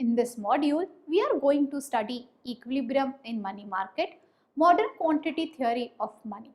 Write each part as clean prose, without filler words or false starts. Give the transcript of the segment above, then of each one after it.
In this module, we are going to study equilibrium in money market, modern quantity theory of money.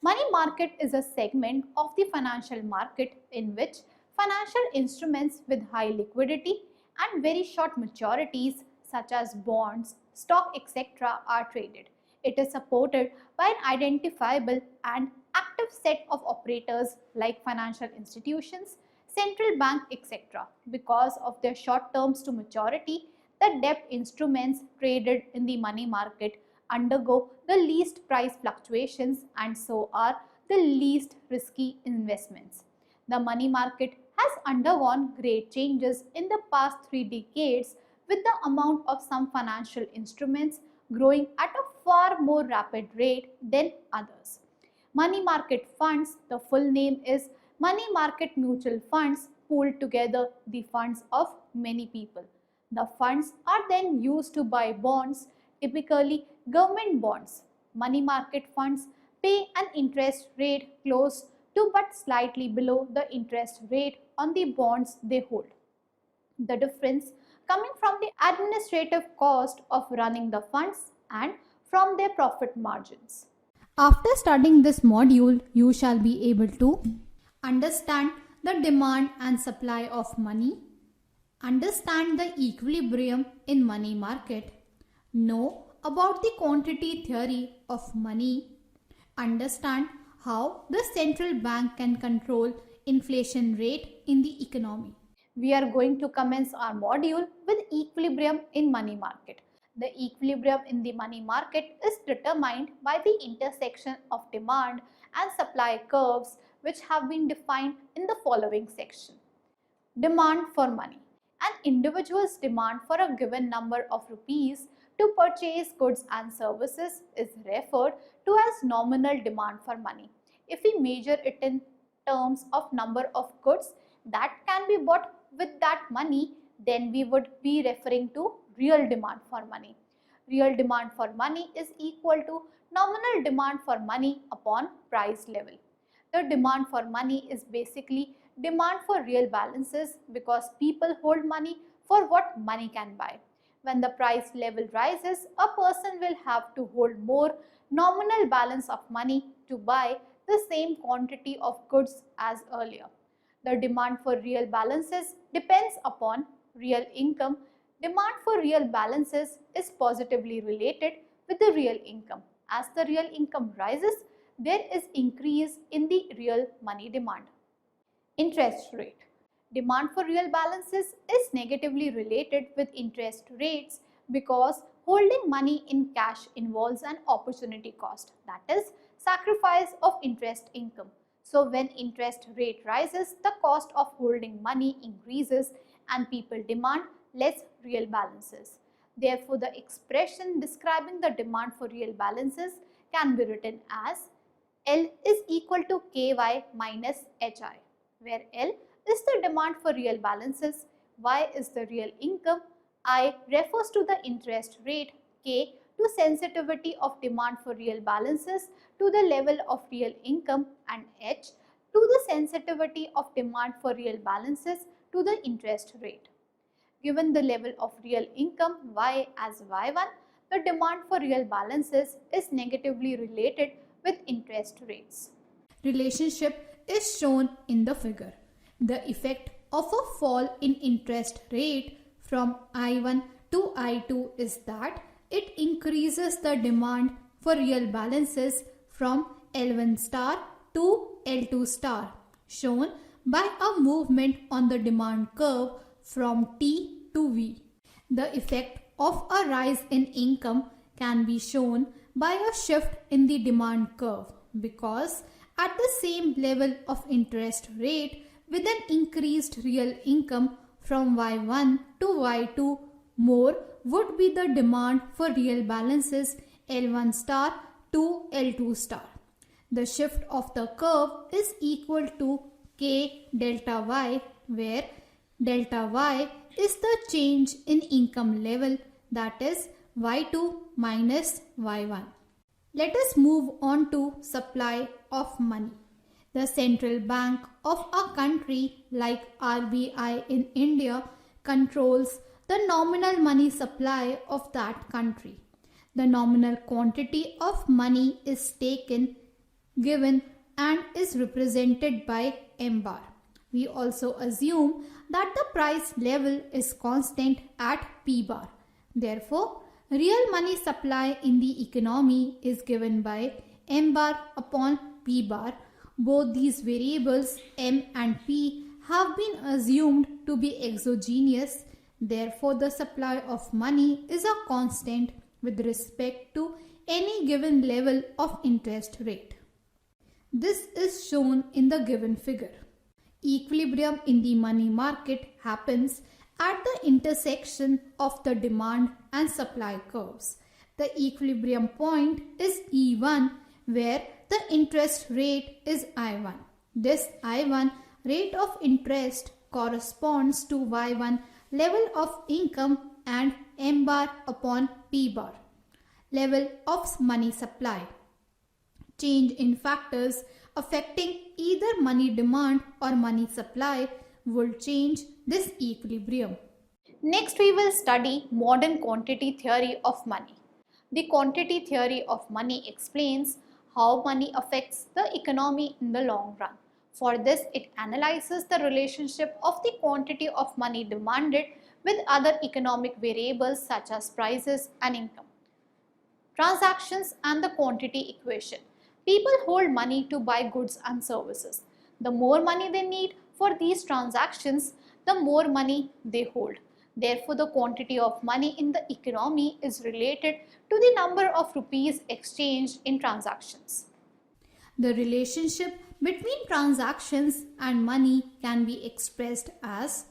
Money market is a segment of the financial market in which financial instruments with high liquidity and very short maturities such as bonds, stock, etc. are traded. It is supported by an identifiable and active set of operators like financial institutions, central bank, etc. Because of their short terms to maturity, the debt instruments traded in the money market undergo the least price fluctuations and so are the least risky investments. The money market has undergone great changes in the past 3 decades with the amount of some financial instruments growing at a far more rapid rate than others. Money market funds, the full name is money market mutual funds, pool together the funds of many people. The funds are then used to buy bonds, typically government bonds. Money market funds pay an interest rate close to but slightly below the interest rate on the bonds they hold. The difference coming from the administrative cost of running the funds and from their profit margins. After studying this module, you shall be able to understand the demand and supply of money, understand the equilibrium in money market, know about the quantity theory of money, understand how the central bank can control inflation rate in the economy. We are going to commence our module with equilibrium in money market. The equilibrium in the money market is determined by the intersection of demand and supply curves which have been defined in the following section. Demand for money. An individual's demand for a given number of rupees to purchase goods and services is referred to as nominal demand for money. If we measure it in terms of number of goods that can be bought with that money, then we would be referring to real demand for money. Real demand for money is equal to nominal demand for money upon price level. The demand for money is basically demand for real balances because people hold money for what money can buy. When the price level rises, a person will have to hold more nominal balance of money to buy the same quantity of goods as earlier. The demand for real balances depends upon real income. Demand for real balances is positively related with the real income. As the real income rises, there is increase in the real money demand. Interest rate. Demand for real balances is negatively related with interest rates because holding money in cash involves an opportunity cost, that is, sacrifice of interest income. So when interest rate rises, the cost of holding money increases and people demand less real balances. Therefore, the expression describing the demand for real balances can be written as L is equal to KY minus HI, where L is the demand for real balances, Y is the real income, I refers to the interest rate, K to sensitivity of demand for real balances to the level of real income, and H to the sensitivity of demand for real balances to the interest rate. Given the level of real income Y as Y1, the demand for real balances is negatively related with interest rates. Relationship is shown in the figure. The effect of a fall in interest rate from I1 to I2 is that it increases the demand for real balances from L1 star to L2 star, shown by a movement on the demand curve from T to V. The effect of a rise in income can be shown by a shift in the demand curve because at the same level of interest rate with an increased real income from Y1 to Y2, more would be the demand for real balances L1 star to L2 star. The shift of the curve is equal to K delta Y, where delta Y is the change in income level, that is Y2 minus Y1. Let us move on to supply of money. The central bank of a country like RBI in India controls the nominal money supply of that country. The nominal quantity of money is taken, given, and is represented by M bar. We also assume that the price level is constant at P bar. Therefore, real money supply in the economy is given by M bar upon P bar. Both these variables M and P have been assumed to be exogenous. Therefore, the supply of money is a constant with respect to any given level of interest rate. This is shown in the given figure. Equilibrium in the money market happens at the intersection of the demand and supply curves. The equilibrium point is E1, where the interest rate is I1. This I1 rate of interest corresponds to Y1 level of income and M bar upon P bar, level of money supply. Change in factors affecting either money demand or money supply will change this equilibrium. Next, we will study modern quantity theory of money. The quantity theory of money explains how money affects the economy in the long run. For this, it analyzes the relationship of the quantity of money demanded with other economic variables such as prices and income, transactions, and the quantity equation. People hold money to buy goods and services. The more money they need for these transactions, the more money they hold. Therefore, the quantity of money in the economy is related to the number of rupees exchanged in transactions. The relationship between transactions and money can be expressed as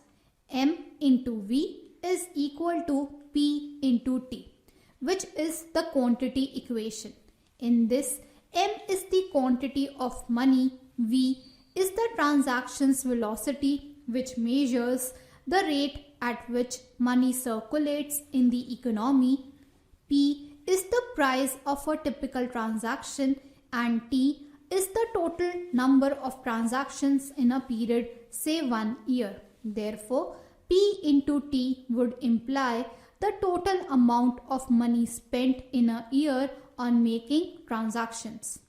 M into V is equal to P into T, which is the quantity equation. In this, M is the quantity of money, V is the transactions velocity, which measures the rate at which money circulates in the economy, P is the price of a typical transaction, and T is the total number of transactions in a period, say 1 year. Therefore, P into T would imply the total amount of money spent in a year on making transactions.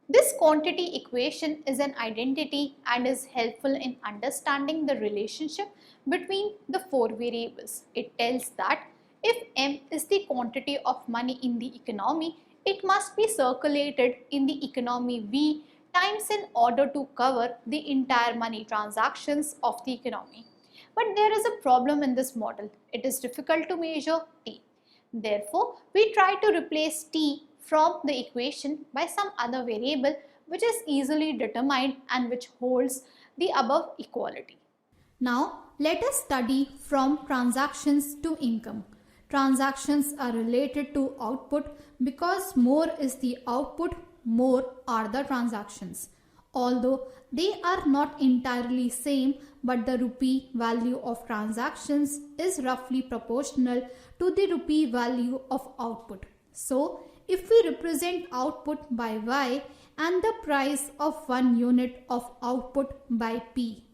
This quantity equation is an identity and is helpful in understanding the relationship between the four variables. It tells that if M is the quantity of money in the economy, it must be circulated in the economy V times in order to cover the entire money transactions of the economy. But there is a problem in this model. It is difficult to measure T. Therefore, we try to replace T from the equation by some other variable which is easily determined and which holds the above equality. Now, let us study from transactions to income. Transactions are related to output because more is the output, more are the transactions. Although they are not entirely same, but the rupee value of transactions is roughly proportional to the rupee value of output. So, if we represent output by Y and the price of 1 unit of output by P,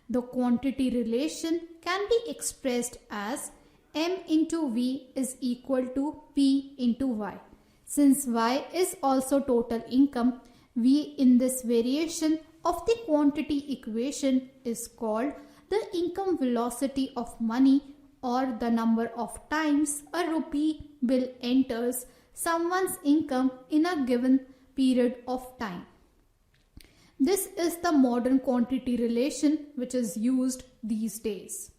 the quantity relation can be expressed as M into V is equal to P into Y. Since Y is also total income, V in this variation of the quantity equation is called the income velocity of money, or the number of times a rupee bill enters someone's income in a given period of time. This is the modern quantity relation which is used these days.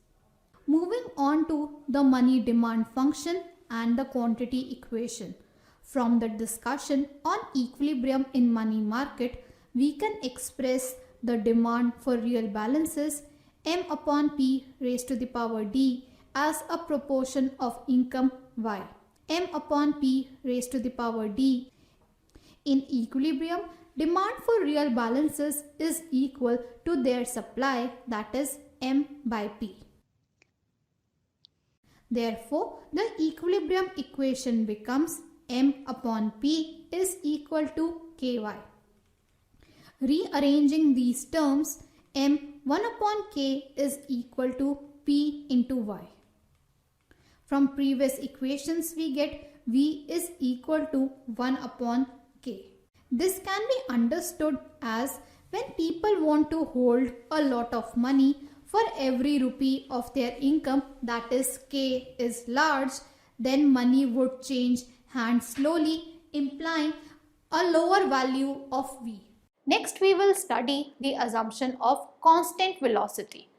Moving on to the money demand function and the quantity equation. From the discussion on equilibrium in money market, we can express the demand for real balances M upon P raised to the power D as a proportion of income Y. M upon P raised to the power D. In equilibrium, demand for real balances is equal to their supply, that is M by P. Therefore, the equilibrium equation becomes M upon P is equal to Ky. Rearranging these terms, M 1 upon K is equal to P into Y. From previous equations we get V is equal to 1 upon K. This can be understood as when people want to hold a lot of money for every rupee of their income, that is K is large, then money would change hands slowly, implying a lower value of V. Next we will study the assumption of constant velocity.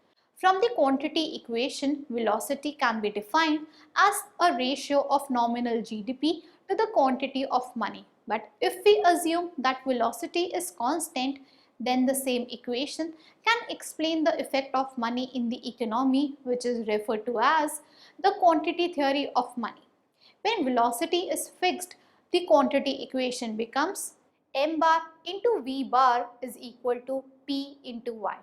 From the quantity equation, velocity can be defined as a ratio of nominal GDP to the quantity of money. But if we assume that velocity is constant, then the same equation can explain the effect of money in the economy, which is referred to as the quantity theory of money. When velocity is fixed, the quantity equation becomes m bar into v bar is equal to p into y.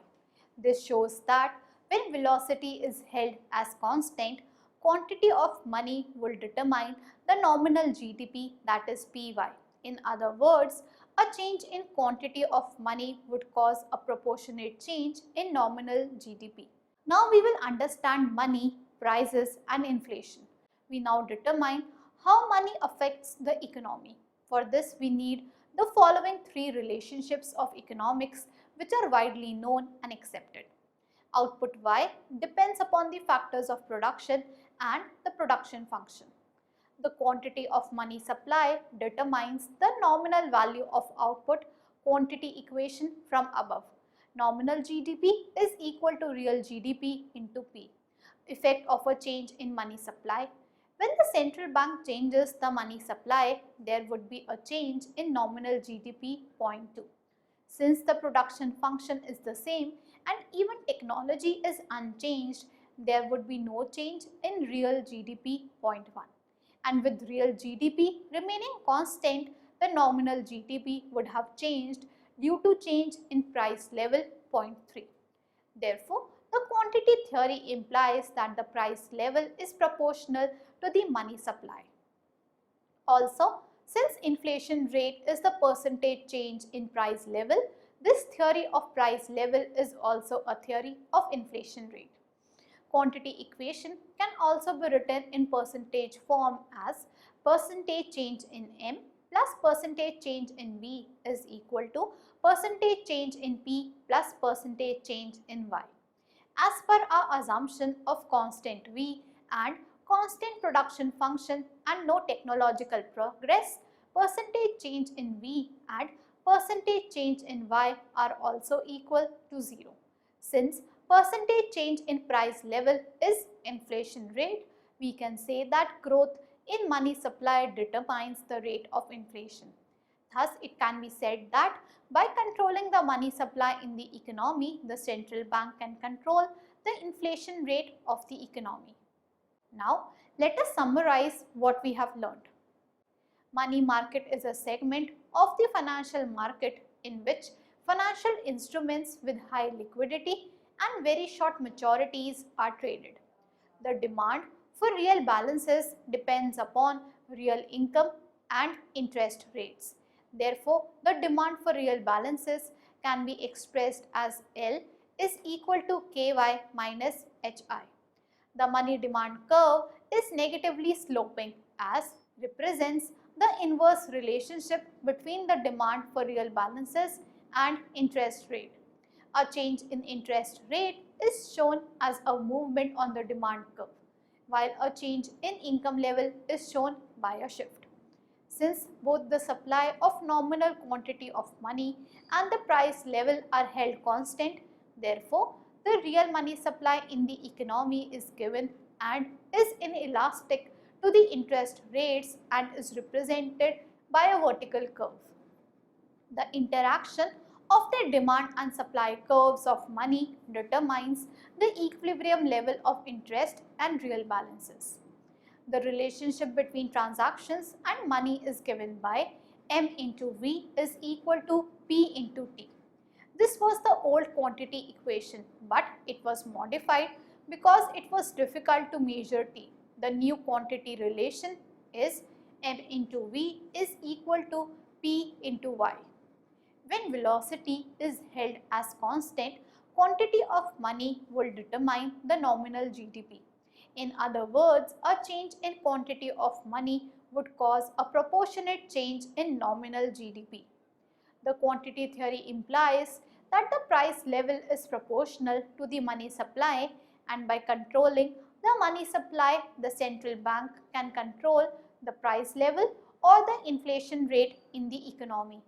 This shows that when velocity is held as constant, quantity of money will determine the nominal GDP, that is Py. In other words, a change in quantity of money would cause a proportionate change in nominal GDP. Now we will understand money, prices and inflation. We now determine how money affects the economy. For this we need the following three relationships of economics which are widely known and accepted. Output Y depends upon the factors of production and the production function. The quantity of money supply determines the nominal value of output quantity equation from above. Nominal GDP is equal to real GDP into P. Effect of a change in money supply. When the central bank changes the money supply, there would be a change in nominal GDP 0.2. Since the production function is the same and even technology is unchanged, there would be no change in real GDP 0.1. And with real GDP remaining constant, the nominal GDP would have changed due to change in price level 0.3. Therefore, the quantity theory implies that the price level is proportional to the money supply. Also, since inflation rate is the percentage change in price level, this theory of price level is also a theory of inflation rate. Quantity equation can also be written in percentage form as percentage change in M plus percentage change in V is equal to percentage change in P plus percentage change in Y. As per our assumption of constant V and constant production function and no technological progress, percentage change in V and percentage change in Y are also equal to 0. Since percentage change in price level is inflation rate, we can say that growth in money supply determines the rate of inflation. Thus, it can be said that by controlling the money supply in the economy, the central bank can control the inflation rate of the economy. Now, let us summarize what we have learned. Money market is a segment of the financial market in which financial instruments with high liquidity and very short maturities are traded. The demand for real balances depends upon real income and interest rates. Therefore, the demand for real balances can be expressed as L is equal to KY minus HI. The money demand curve is negatively sloping as represents the inverse relationship between the demand for real balances and interest rate. A change in interest rate is shown as a movement on the demand curve, while a change in income level is shown by a shift. Since both the supply of nominal quantity of money and the price level are held constant, therefore, the real money supply in the economy is given and is inelastic to the interest rates and is represented by a vertical curve. The interaction of the demand and supply curves of money determines the equilibrium level of interest and real balances. The relationship between transactions and money is given by M into V is equal to P into T. This was the old quantity equation, but it was modified because it was difficult to measure T. The new quantity relation is M into V is equal to P into Y. When velocity is held as constant, quantity of money will determine the nominal GDP. In other words, a change in quantity of money would cause a proportionate change in nominal GDP. The quantity theory implies that the price level is proportional to the money supply, and by controlling the money supply, the central bank can control the price level or the inflation rate in the economy.